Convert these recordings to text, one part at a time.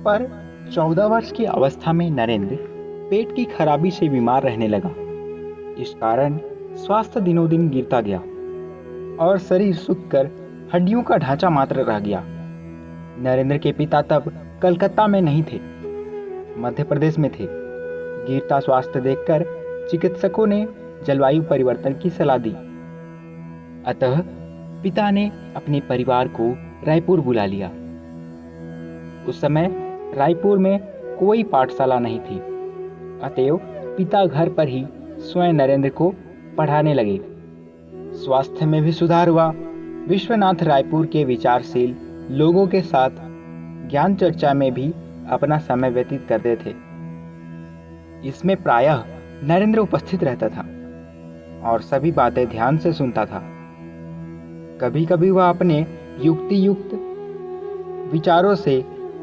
पर 14 वर्ष की अवस्था में नरेंद्र पेट की खराबी से बीमार रहने लगा। इस कारण स्वास्थ्य दिनों दिन गिरता गया और शरीर सूखकर हड्डियों का ढांचा मात्र रह गया। नरेंद्र के पिता तब कलकत्ता में नहीं थे, मध्य प्रदेश में थे। गिरता स्वास्थ्य देखकर चिकित्सकों ने जलवायु परिवर्तन की सलाह दी। अतः पिता ने अपने परिवार को रायपुर बुला लिया। उस समय रायपुर में कोई पाठशाला नहीं थी, अतएव पिता घर पर ही स्वयं नरेंद्र को पढ़ाने लगे। स्वास्थ्य में भी सुधार हुआ। विश्वनाथ रायपुर के विचारशील लोगों के साथ ज्ञान चर्चा में भी अपना समय व्यतीत करते थे। इसमें प्रायः नरेंद्र उपस्थित रहता था और सभी बातें ध्यान से सुनता था। कभी कभी वह अपने युक्ति युक्त विचारों से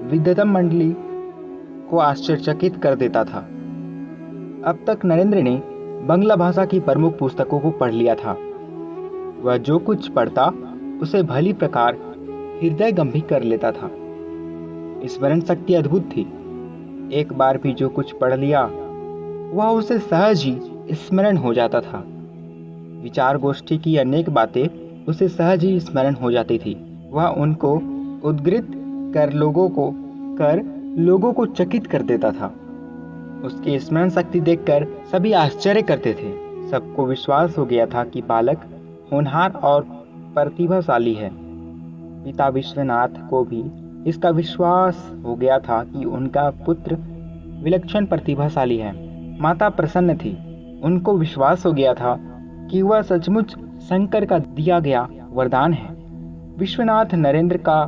विद्वतम मंडली को आश्चर्यचकित कर देता था। अब तक नरेंद्र ने बंगला भाषा की प्रमुख पुस्तकों को पढ़ लिया था। वह जो कुछ पढ़ता उसे भली प्रकार हृदय गंभीर कर लेता था। स्मरण शक्ति अद्भुत थी। एक बार भी जो कुछ पढ़ लिया वह उसे सहज ही स्मरण हो जाता था। विचार गोष्ठी की अनेक बातें उसे सहज ही स्मरण हो जाती थी। वह उनको उद्धृत कर लोगों को चकित कर देता था। उसकी स्मरण शक्ति देखकर सभी आश्चर्य करते थे। सबको विश्वास हो गया था कि बालक होनहार और प्रतिभाशाली है। पिता विश्वनाथ को भी इसका विश्वास हो गया था कि उनका पुत्र विलक्षण प्रतिभाशाली है। माता प्रसन्न थी। उनको विश्वास हो गया था कि वह सचमुच शंकर का दिया गया वरदान है। विश्वनाथ नरेंद्र का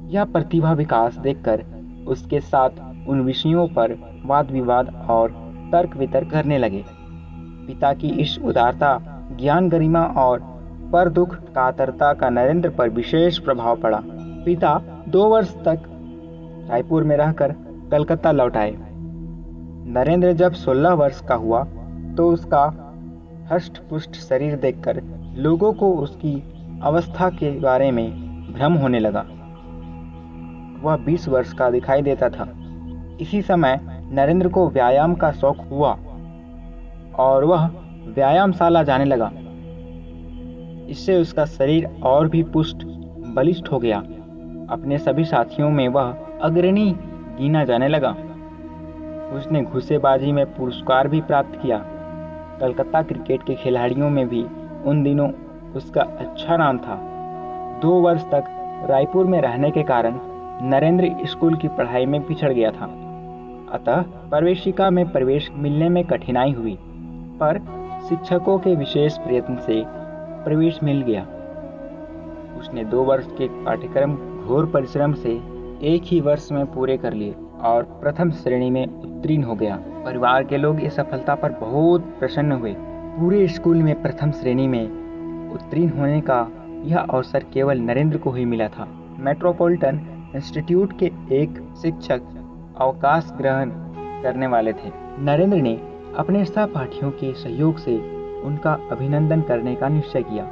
यह प्रतिभा विकास देखकर उसके साथ उन विषयों पर वाद विवाद और तर्क वितर्क करने लगे। पिता की इस उदारता, ज्ञान गरिमा और पर दुख कातरता का नरेंद्र पर विशेष प्रभाव पड़ा। पिता 2 वर्ष तक रायपुर में रहकर कलकत्ता लौट आए। नरेंद्र जब 16 वर्ष का हुआ तो उसका हष्ट पुष्ट शरीर देखकर लोगों को उसकी अवस्था के बारे में भ्रम होने लगा। वह 20 वर्ष का दिखाई देता था। इसी समय नरेंद्र को व्यायाम का शौक हुआ और वह व्यायामशाला जाने लगा। इससे उसका शरीर और भी पुष्ट बलिष्ठ हो गया। अपने सभी साथियों में वह अग्रणी गिना जाने लगा। उसने घुसेबाजी में पुरस्कार भी प्राप्त किया। कलकत्ता क्रिकेट के खिलाड़ियों में भी उन दिनों उसका अच्छा नाम था। 2 वर्ष तक रायपुर में रहने के कारण नरेंद्र स्कूल की पढ़ाई में पिछड़ गया था। अतः प्रवेशिका में प्रवेश मिलने में कठिनाई हुई, पर शिक्षकों के विशेष प्रयत्न से प्रवेश मिल गया। उसने 2 वर्ष के पाठ्यक्रम घोर परिश्रम से एक ही वर्ष में पूरे कर लिए और प्रथम श्रेणी में उत्तीर्ण हो गया। परिवार के लोग इस सफलता पर बहुत प्रसन्न हुए। पूरे स्कूल में प्रथम श्रेणी में उत्तीर्ण होने का यह अवसर केवल नरेंद्र को ही मिला था। मेट्रोपॉलिटन इंस्टीट्यूट के एक शिक्षक अवकाश ग्रहण करने वाले थे। नरेंद्र ने अपने सहपाठियों के सहयोग से उनका अभिनंदन करने का निश्चय किया।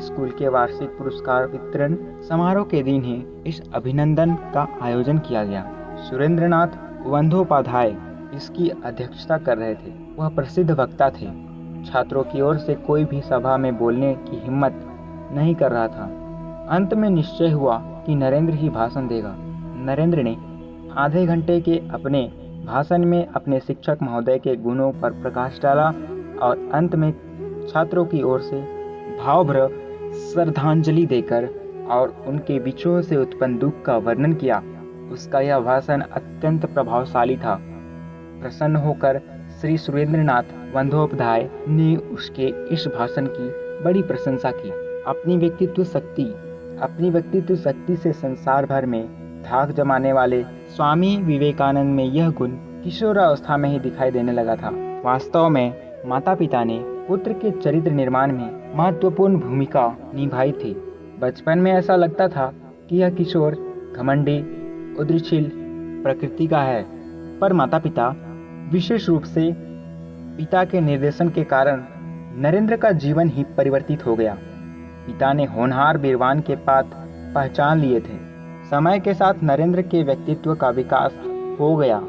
स्कूल के वार्षिक पुरस्कार वितरण समारोह के दिन ही इस अभिनंदन का आयोजन किया गया। सुरेंद्रनाथ बंदोपाध्याय इसकी अध्यक्षता कर रहे थे। वह प्रसिद्ध वक्ता थे। छात्रों की ओर से कोई भी सभा में बोलने की हिम्मत नहीं कर रहा था। अंत में निश्चय हुआ कि नरेंद्र ही भाषण देगा। नरेंद्र ने आधे घंटे के अपने भाषण में अपने शिक्षक महोदय के गुणों पर प्रकाश डाला और अंत में छात्रों की ओर से भावभरा श्रद्धांजलि देकर और उनके विछोह से उत्पन्न दुख का वर्णन किया। उसका यह भाषण अत्यंत प्रभावशाली था। प्रसन्न होकर श्री सुरेंद्रनाथ बंदोपाध्याय ने उसके इस भाषण की बड़ी प्रशंसा की। अपनी व्यक्तित्व शक्ति से संसार भर में धाक जमाने वाले स्वामी विवेकानंद में यह गुण किशोरावस्था में ही दिखाई देने लगा था। वास्तव में माता पिता ने पुत्र के चरित्र निर्माण में महत्वपूर्ण भूमिका निभाई थी। बचपन में ऐसा लगता था कि यह किशोर घमंडी, उद्यमशील प्रकृति का है, पर माता पिता, विशेष रूप से पिता के निर्देशन के कारण नरेंद्र का जीवन ही परिवर्तित हो गया। पिता ने होनहार बीरवान के पात पहचान लिए थे। समय के साथ नरेंद्र के व्यक्तित्व का विकास हो गया